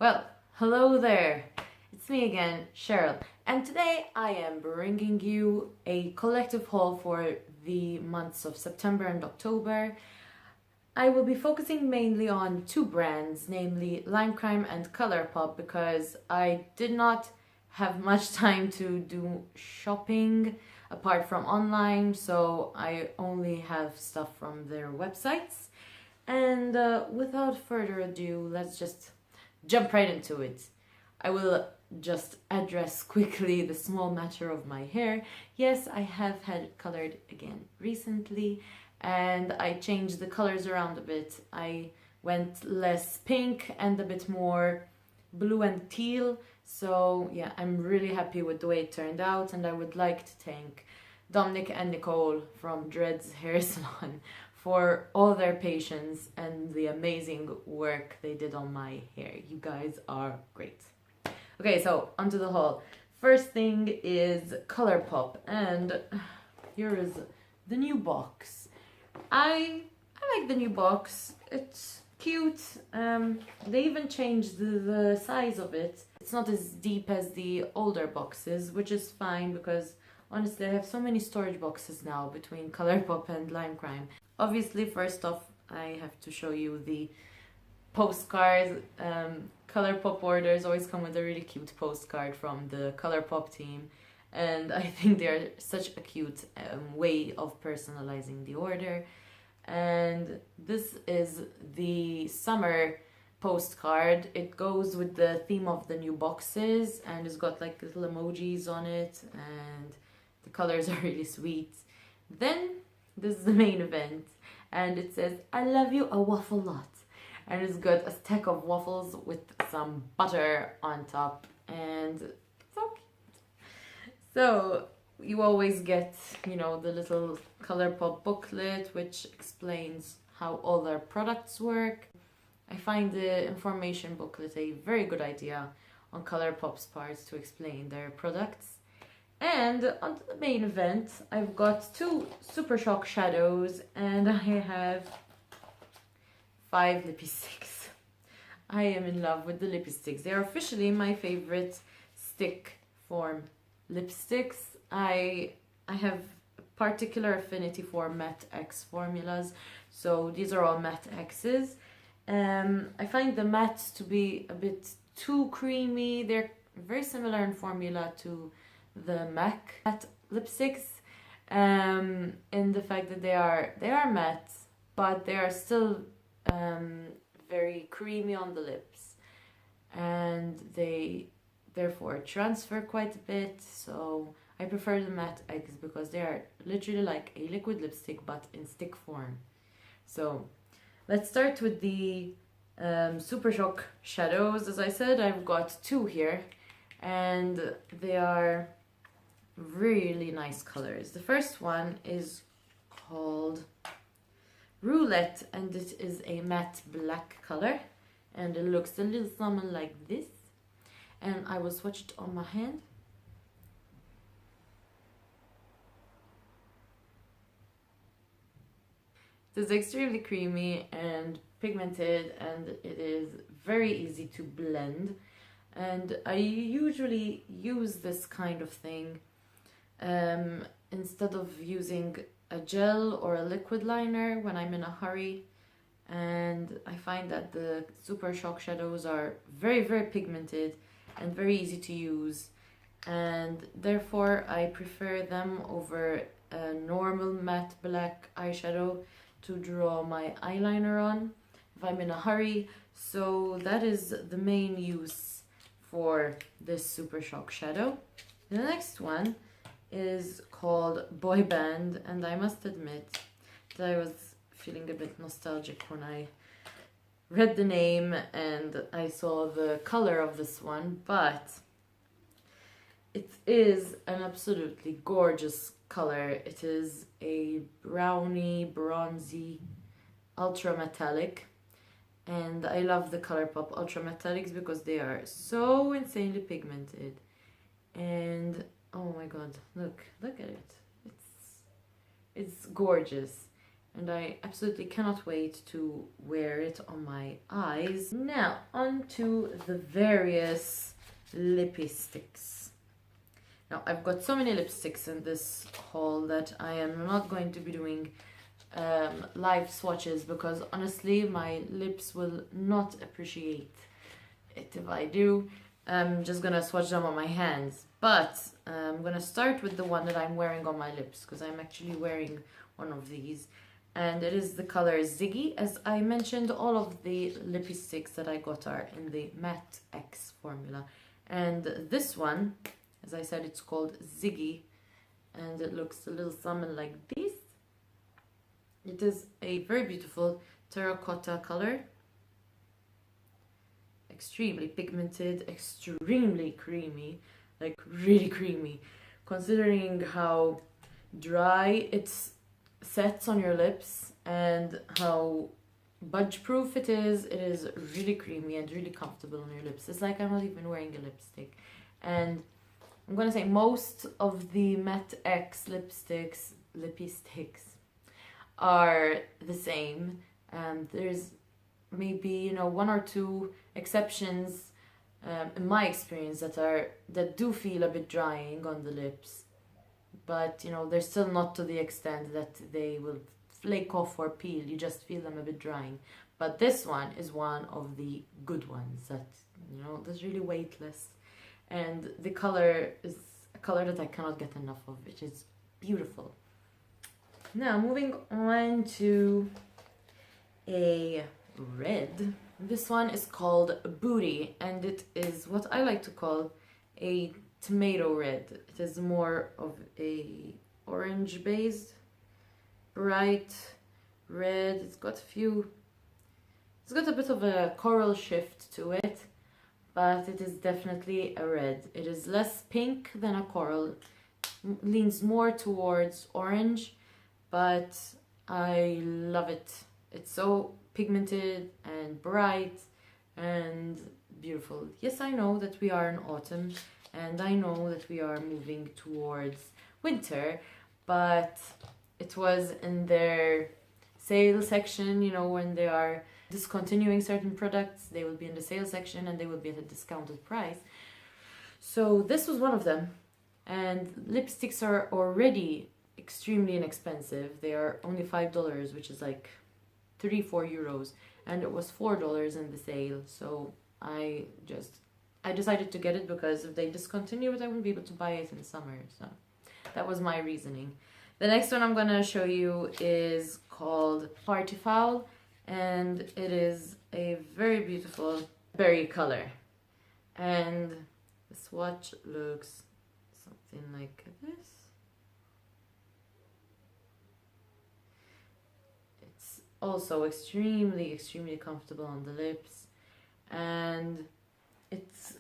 Well, hello there. It's me again, Cheryl, and today I am bringing you a collective haul for the months of September and October. I will be focusing mainly on two brands, namely Lime Crime and Colourpop, because I did not have much time to do shopping apart from online, so I only have stuff from their websites. And without further ado, let's just jump right into it. I will just address quickly the small matter of my hair. Yes, I have had it colored again recently, and I changed the colors around a bit. I went less pink and a bit more blue and teal. So yeah, I'm really happy with the way it turned out, and I would like to thank Dominic and Nicole from Dread's Hair Salon for all their patience and the amazing work they did on my hair. You guys are great. Okay, so onto the haul. First thing is Colourpop, and here is the new box. I like the new box. It's cute. They even changed the size of it. It's not as deep as the older boxes, which is fine because honestly I have so many storage boxes now between Colourpop and Lime Crime. Obviously, first off, I have to show you the postcards. Colourpop orders always come with a really cute postcard from the Colourpop team, and I think they're such a cute way of personalizing the order. And this is the summer postcard. It goes with the theme of the new boxes, and it's got like little emojis on it, and the colors are really sweet. Then this is the main event, and it says, "I love you a waffle lot." And it's got a stack of waffles with some butter on top, and so cute. So you always get, the little Colourpop booklet, which explains how all their products work. I find the information booklet a very good idea on Colourpop's part to explain their products. And onto the main event, I've got two Super Shock shadows, and I have 5 Lippie sticks. I am in love with the Lippie sticks. They are officially my favorite stick form lipsticks. I have a particular affinity for matte X formulas, so these are all matte X's. I find the mattes to be a bit too creamy. They're very similar in formula to the MAC matte lipsticks, in the fact that they are matte, but they are still very creamy on the lips, and they therefore transfer quite a bit. So I prefer the matte eggs because they are literally like a liquid lipstick but in stick form. So let's start with the Super Shock shadows. As I said, I've got two here, and they are really nice colors. The first one is called Roulette, and it is a matte black color, and it looks a little something like this, and I will swatch it on my hand. It is extremely creamy and pigmented, and it is very easy to blend, and I usually use this kind of thing instead of using a gel or a liquid liner when I'm in a hurry. And I find that the Super Shock shadows are very, very pigmented and very easy to use, and therefore I prefer them over a normal matte black eyeshadow to draw my eyeliner on if I'm in a hurry. So that is the main use for this Super Shock shadow. The next one is called Boy Band, and I must admit that I was feeling a bit nostalgic when I read the name and I saw the color of this one, but it is an absolutely gorgeous color. It is a browny, bronzy, ultra metallic, and I love the Colourpop ultra metallics because they are so insanely pigmented. And oh my god, look at it. It's gorgeous. and I absolutely cannot wait to wear it on my eyes. Now, on to the various Lippie sticks. Now, I've got so many lipsticks in this haul that I am not going to be doing live swatches, because honestly my lips will not appreciate it if I do. I'm just gonna swatch them on my hands, but I'm gonna start with the one that I'm wearing on my lips, because I'm actually wearing one of these, and it is the color Ziggy. As I mentioned, all of the Lippie sticks that I got are in the Matte X formula, and this one, as I said, it's called Ziggy, and it looks a little something like this. It is a very beautiful terracotta color, extremely pigmented, extremely creamy, like really creamy. Considering how dry it sets on your lips and how budge proof it is really creamy and really comfortable on your lips. It's like I'm not even wearing a lipstick. And I'm gonna say most of the Matte X lipsticks, Lippie sticks, are the same. There's maybe, you know, one or two exceptions in my experience that do feel a bit drying on the lips, but you know, they're still not to the extent that they will flake off or peel. You just feel them a bit drying. But this one is one of the good ones that, you know, that's really weightless, and the color is a color that I cannot get enough of. It is beautiful. Now, moving on to a red. This one is called Bootie, and it is what I like to call a tomato red. It is more of a orange based, bright red. It's got a bit of a coral shift to it, but it is definitely a red. It is less pink than a coral, leans more towards orange, but I love it. It's so pigmented and bright and beautiful. Yes, I know that we are in autumn, and I know that we are moving towards winter, but it was in their sale section. You know, when they are discontinuing certain products, they will be in the sale section and they will be at a discounted price. So this was one of them, and lipsticks are already extremely inexpensive. They are only $5, which is like 3-4 euros, and it was $4 in the sale. So I decided to get it, because if they discontinue it, I wouldn't be able to buy it in summer. So that was my reasoning. The next one I'm gonna show you is called Party Foul, and it is a very beautiful berry color, and the swatch looks something like this. It's also extremely comfortable on the lips, and it's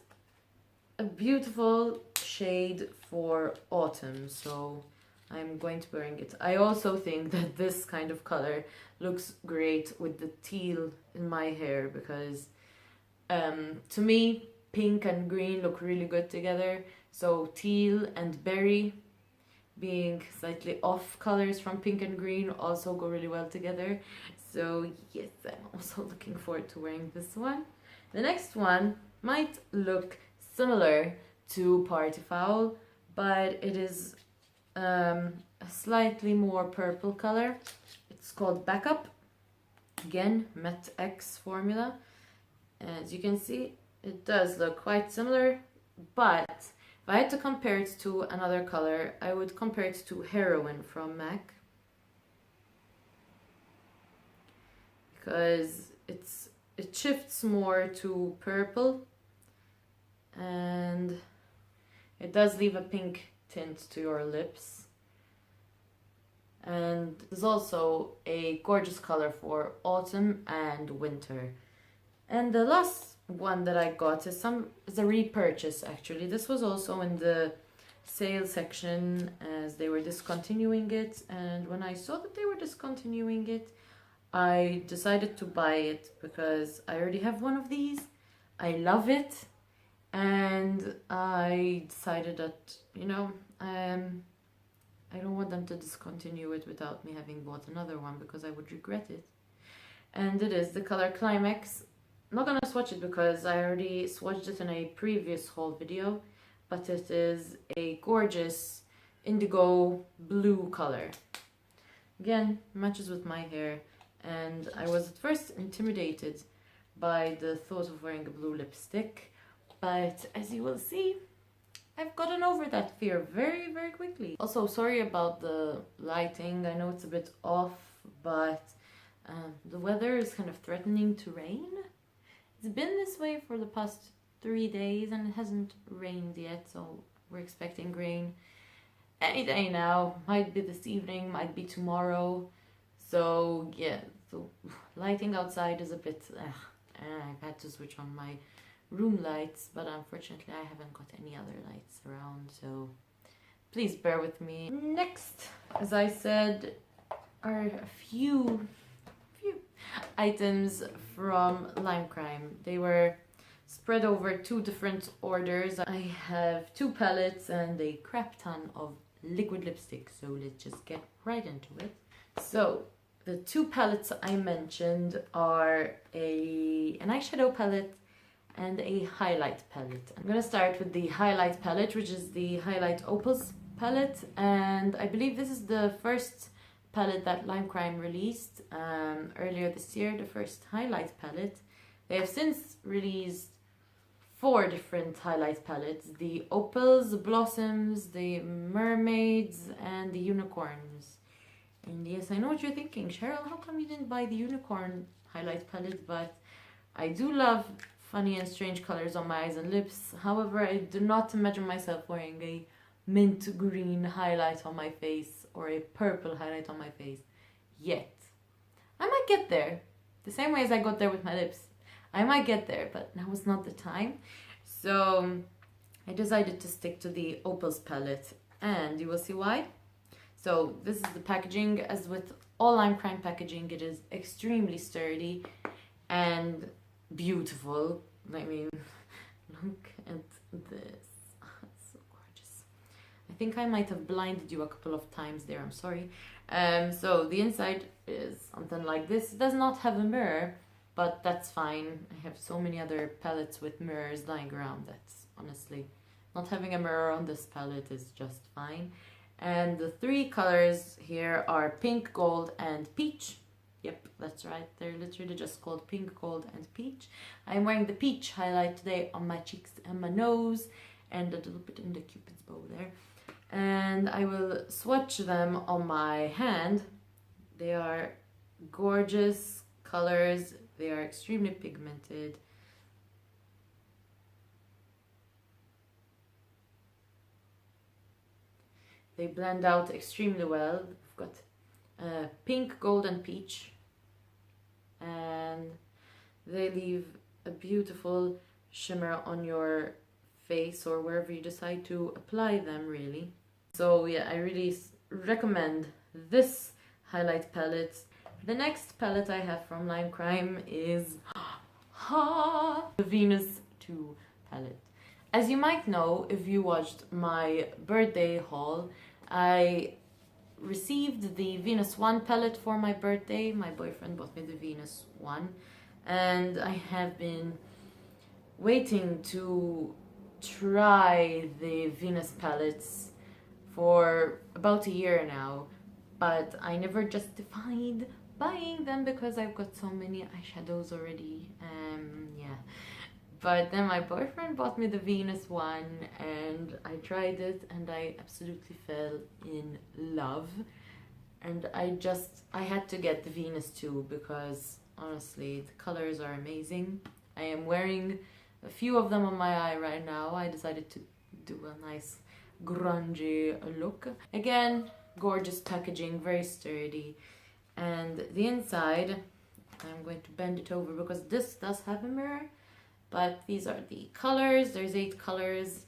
a beautiful shade for autumn, so I'm going to be wearing it. I also think that this kind of color looks great with the teal in my hair, because to me, pink and green look really good together. So teal and berry, being slightly off colors from pink and green, also go really well together. So yes, I'm also looking forward to wearing this one. The next one might look similar to Party Foul, but it is a slightly more purple color. It's called Backup. Again, Matte X formula. As you can see, it does look quite similar, but if I had to compare it to another color, I would compare it to Heroin from MAC, because it shifts more to purple, and it does leave a pink tint to your lips, and there's also a gorgeous color for autumn and winter. And the last one that I got is a repurchase. Actually, this was also in the sale section as they were discontinuing it, and when I saw that they were discontinuing it, I decided to buy it because I already have one of these. I love it, and I decided that, you know, I don't want them to discontinue it without me having bought another one because I would regret it. And it is the color Climax. I'm not gonna swatch it because I already swatched it in a previous haul video, but it is a gorgeous indigo blue color. Again, matches with my hair, and I was at first intimidated by the thought of wearing a blue lipstick, but as you will see, I've gotten over that fear very, very quickly. Also, sorry about the lighting. I know it's a bit off, but the weather is kind of threatening to rain. It's been this way for the past 3 days and it hasn't rained yet, so we're expecting rain any day now. Might be this evening, might be tomorrow. So yeah, so lighting outside is a bit... I've had to switch on my room lights, but unfortunately I haven't got any other lights around, so please bear with me. Next, as I said, are a few items from Lime Crime. They were spread over 2 different orders. I have 2 palettes and a crap ton of liquid lipstick, so let's just get right into it. So the 2 palettes I mentioned are an eyeshadow palette and a highlight palette. I'm gonna start with the highlight palette, which is the Highlight Opals palette, and I believe this is the first palette that Lime Crime released earlier this year, the first highlight palette. They have since released 4 different highlight palettes: the Opals, the Blossoms, the Mermaids, and the Unicorns. And yes, I know what you're thinking, Cheryl, how come you didn't buy the Unicorn highlight palette? But I do love funny and strange colors on my eyes and lips. However, I do not imagine myself wearing a mint green highlight on my face or a purple highlight on my face yet. I might get there, the same way as I got there with my lips. I might get there, but now is not the time. So I decided to stick to the Opals palette, and you will see why. So this is the packaging. As with all Lime Crime packaging, it is extremely sturdy and beautiful. I mean, look at this. It's so gorgeous. I think I might have blinded you a couple of times there, I'm sorry. So the inside is something like this. It does not have a mirror, but that's fine. I have so many other palettes with mirrors lying around that's honestly, not having a mirror on this palette is just fine. And the 3 colors here are pink, gold, and peach. Yep, that's right. They're literally just called pink, gold, and peach. I'm wearing the peach highlight today on my cheeks and my nose, and a little bit in the cupid's bow there. And I will swatch them on my hand. They are gorgeous colors. They are extremely pigmented. They blend out extremely well. We've got pink, gold, and peach, and they leave a beautiful shimmer on your face or wherever you decide to apply them, really. So yeah, I really recommend this highlight palette. The next palette I have from Lime Crime is the Venus 2 palette. As you might know, if you watched my birthday haul, I received the Venus 1 palette for my birthday. My boyfriend bought me the Venus 1, and I have been waiting to try the Venus palettes for about a year now, but I never justified buying them because I've got so many eyeshadows already. Yeah. But then my boyfriend bought me the Venus 1 and I tried it and I absolutely fell in love. And I had to get the Venus 2 because honestly the colors are amazing. I am wearing a few of them on my eye right now. I decided to do a nice grungy look. Again, gorgeous packaging, very sturdy. And the inside, I'm going to bend it over because this does have a mirror. But these are the colors. There's 8 colors,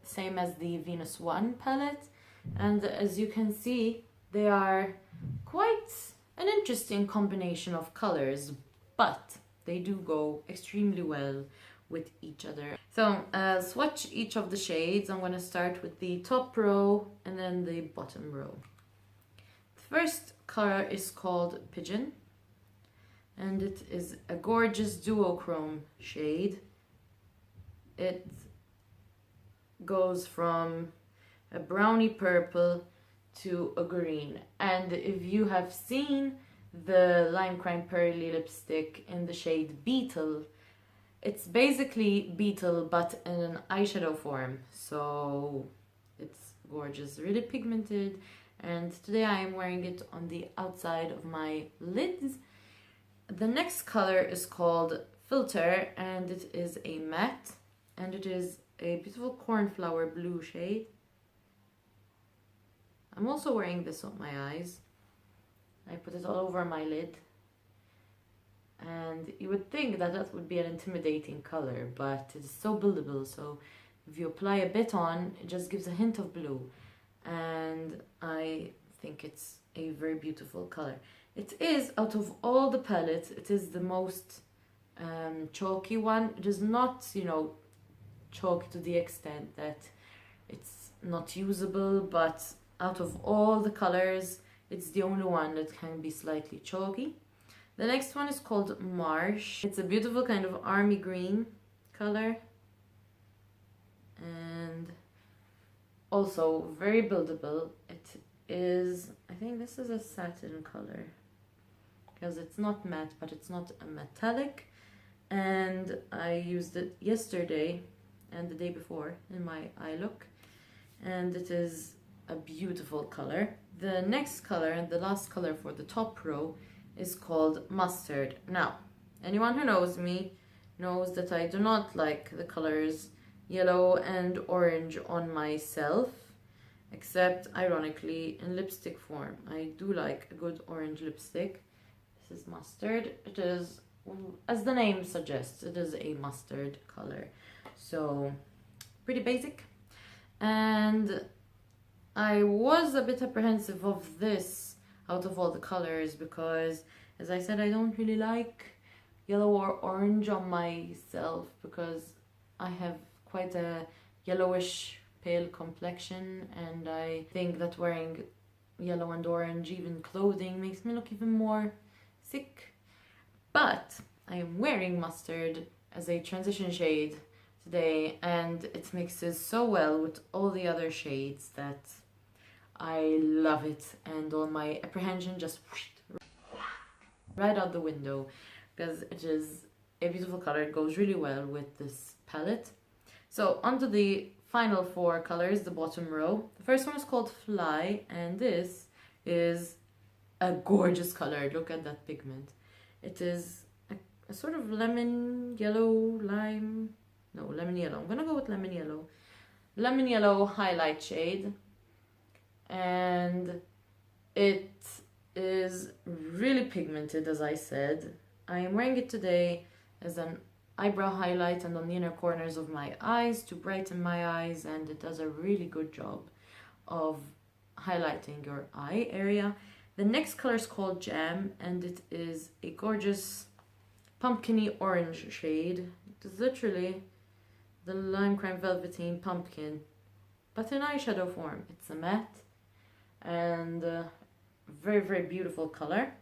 same as the Venus 1 palette. And as you can see, they are quite an interesting combination of colors, but they do go extremely well with each other. So swatch each of the shades. I'm going to start with the top row and then the bottom row. The first color is called Pigeon, and it is a gorgeous duochrome shade. It goes from a browny purple to a green, and if you have seen the Lime Crime Pearly lipstick in the shade Beetle, it's basically Beetle but in an eyeshadow form, so it's gorgeous, really pigmented, and today I am wearing it on the outside of my lids. The next color is called Filter, and it is a matte, and it is a beautiful cornflower blue shade. I'm also wearing this on my eyes. I put it all over my lid, and you would think that that would be an intimidating color, but it's so buildable, so if you apply a bit on, it just gives a hint of blue, and I think it's a very beautiful color. It is, out of all the palettes, it is the most chalky one. It is not, you know, chalky to the extent that it's not usable, but out of all the colors, it's the only one that can be slightly chalky. The next one is called Marsh. It's a beautiful kind of army green color, and also very buildable. It is, I think this is a satin color, because it's not matte, but it's not a metallic, and I used it yesterday and the day before in my eye look, and it is a beautiful color. The next color, and the last color for the top row, is called Mustard. Now, anyone who knows me knows that I do not like the colors yellow and orange on myself, except ironically in lipstick form. I do like a good orange lipstick. This is Mustard. It is, as the name suggests, it is a mustard color, so pretty basic. And I was a bit apprehensive of this out of all the colors because, as I said, I don't really like yellow or orange on myself because I have quite a yellowish pale complexion, and I think that wearing yellow and orange, even clothing, makes me look even more sick. But I am wearing Mustard as a transition shade today, and it mixes so well with all the other shades that I love it, and all my apprehension just right out the window, because it is a beautiful color. It goes really well with this palette. So onto the final four colors, the bottom row. The first one is called Fly, and this is a gorgeous color. Look at that pigment. It is a sort of lemon yellow, lemon yellow. I'm gonna go with lemon yellow. Lemon yellow highlight shade, and it is really pigmented, as I said. I am wearing it today as an eyebrow highlight and on the inner corners of my eyes to brighten my eyes, and it does a really good job of highlighting your eye area. The next color is called Jam, and it is a gorgeous pumpkin-y orange shade. It is literally the Lime Crime Velvetine pumpkin, but in eyeshadow form. It's a matte and very, very beautiful color.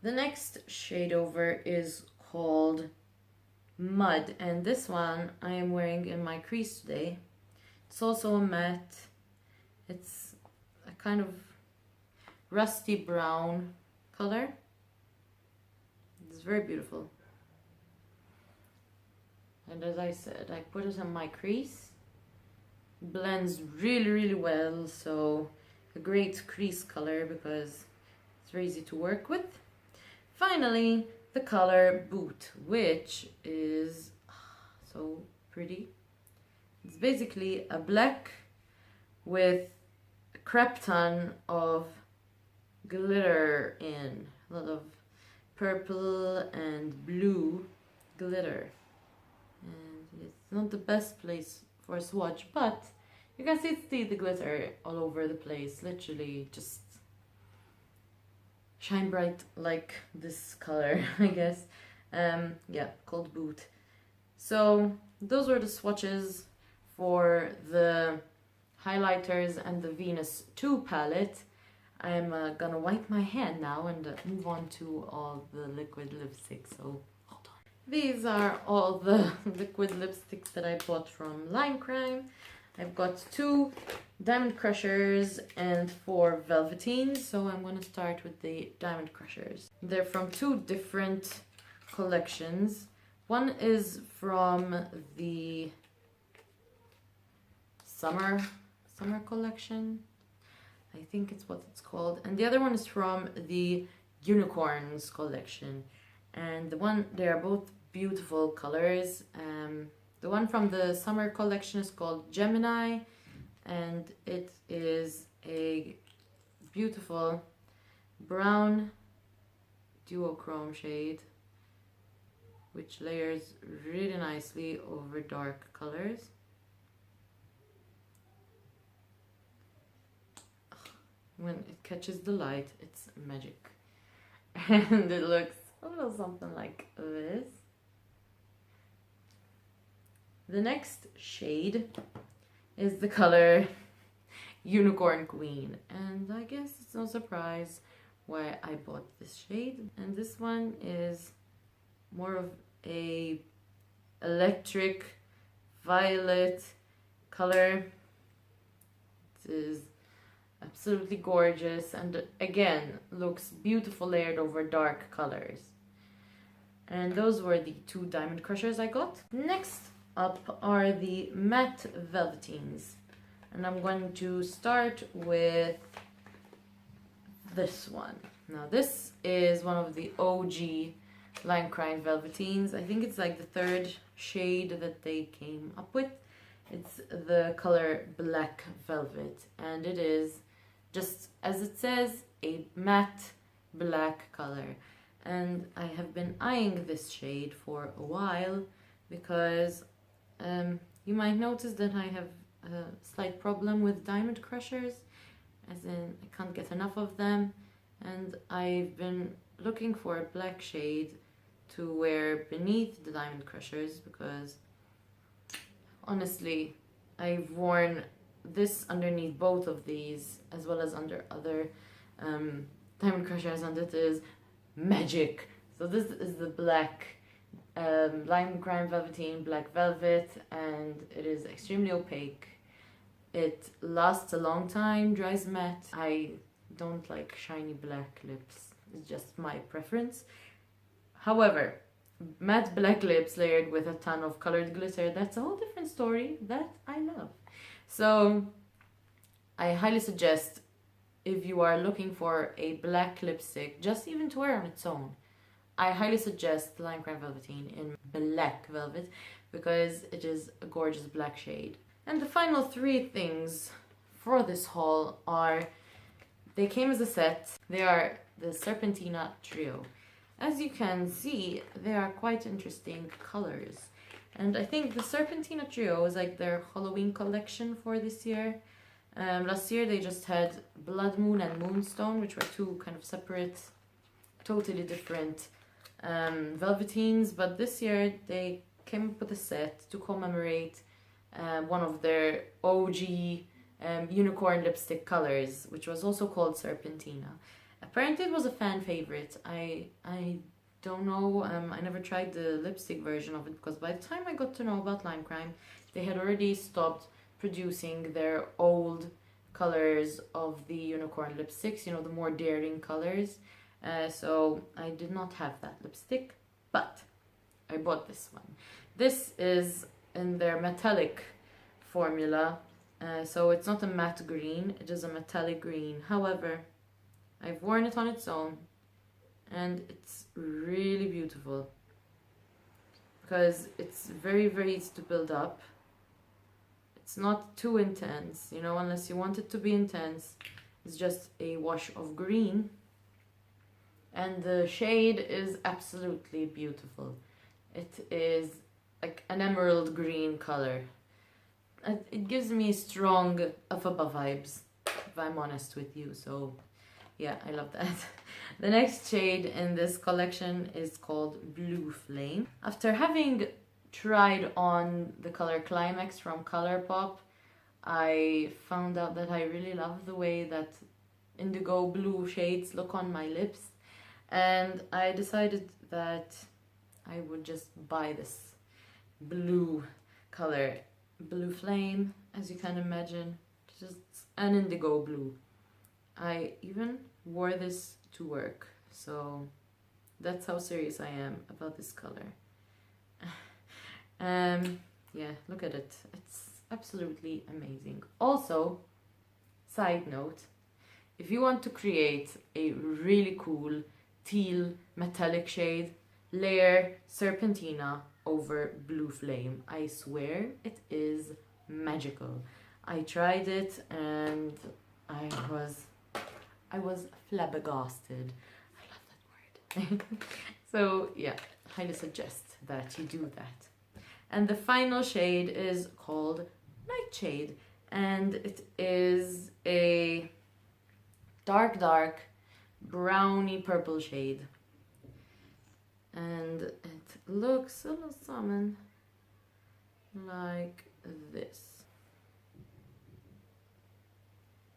The next shade over is called Mud, and this one I am wearing in my crease today. It's also a matte. It's a kind of rusty brown color. It's very beautiful. And as I said, I put it on my crease. Blends really, really well, so a great crease color because it's very easy to work with. Finally, the color Boot, which is so pretty. It's basically a black with a crap ton of glitter in, a lot of purple and blue glitter, and it's not the best place for a swatch, but you can see the glitter all over the place, literally just shine bright like this color, I guess. Yeah, called Boot. So those were the swatches for the highlighters and the Venus 2 palette. I'm gonna wipe my hand now and move on to all the liquid lipsticks, so hold on. These are all the liquid lipsticks that I bought from Lime Crime. I've got 2 Diamond Crushers and 4 Velvetines, so I'm gonna start with the Diamond Crushers. They're from 2 different collections. One is from the summer collection, I think it's what it's called, and the other one is from the Unicorns collection. And they are both beautiful colors. The one from the summer collection is called Gemini, and it is a beautiful brown duochrome shade which layers really nicely over dark colors. When it catches the light, it's magic. And it looks a little something like this. The next shade is the color Unicorn Queen, and I guess it's no surprise why I bought this shade. And this one is more of a electric violet color. It is absolutely gorgeous and again looks beautiful layered over dark colors. And those were the 2 Diamond Crushers I got. Next up are the matte Velvetines, and I'm going to start with this one. Now this is one of the OG Lime Crime Velvetines. I think it's like the 3rd shade that they came up with. It's the color Black Velvet, and it is, just as it says, a matte black color. And I have been eyeing this shade for a while because you might notice that I have a slight problem with Diamond Crushers, as in I can't get enough of them, and I've been looking for a black shade to wear beneath the Diamond Crushers because honestly I've worn this underneath both of these as well as under other Diamond Crushers, and it is magic. So this is the black Lime Crime Velvetine Black Velvet, and it is extremely opaque. It lasts a long time, dries matte. I don't like shiny black lips, it's just my preference. However, matte black lips layered with a ton of colored glitter, that's a whole different story that I love. So I highly suggest, if you are looking for a black lipstick, just even to wear on its own, I highly suggest the Lime Crime Velvetine in Black Velvet because it is a gorgeous black shade. And the final 3 things for this haul are, they came as a set. They are the Serpentina Trio. As you can see, they are quite interesting colors. And I think the Serpentina Trio is like their Halloween collection for this year. Last year they just had Blood Moon and Moonstone, which were 2 kind of separate, totally different Velvetines. But this year they came up with a set to commemorate one of their OG unicorn lipstick colors, which was also called Serpentina. Apparently it was a fan favorite. I don't know, I never tried the lipstick version of it because by the time I got to know about Lime Crime, they had already stopped producing their old colors of the unicorn lipsticks, you know, the more daring colors. So I did not have that lipstick, but I bought this one. This is in their metallic formula, so it's not a matte green, it is a metallic green. However, I've worn it on its own and it's really beautiful because it's very, very easy to build up. It's not too intense, you know, unless you want it to be intense. It's just a wash of green, and the shade is absolutely beautiful. It is like an emerald green color. It gives me strong Afaba vibes, if I'm honest with you. So Yeah, I love that. The next shade in this collection is called Blue Flame. After having tried on the color Climax from Colourpop, I found out that I really love the way that indigo blue shades look on my lips, and I decided that I would just buy this blue color, Blue Flame, as you can imagine, just an indigo blue. I even wore this to work, so that's how serious I am about this color. Yeah, look at it. It's absolutely amazing. Also, side note, if you want to create a really cool teal metallic shade, layer Serpentina over Blue Flame. I swear it is magical. I tried it and I was flabbergasted. I love that word. So yeah, highly suggest that you do that. And the final shade is called Nightshade, and it is a dark browny purple shade, and it looks a little something like this.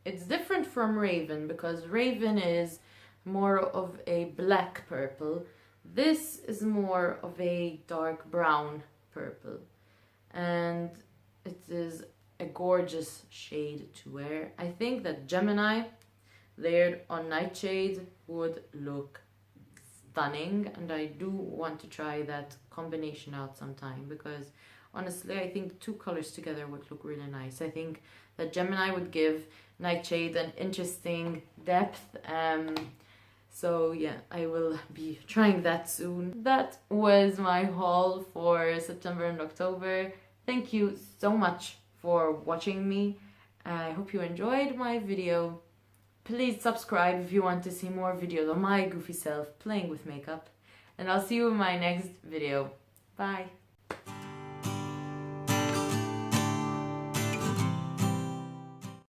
It's different from Raven because Raven is more of a black purple. This is more of a dark brown purple, and it is a gorgeous shade to wear. I think that Gemini layered on Nightshade would look stunning, and I do want to try that combination out sometime because honestly I think two colors together would look really nice. I think that Gemini would give Nightshade an interesting depth. So yeah, I will be trying that soon. That was my haul for September and October. Thank you so much for watching me. I hope you enjoyed my video. Please subscribe if you want to see more videos of my goofy self playing with makeup. And I'll see you in my next video. Bye!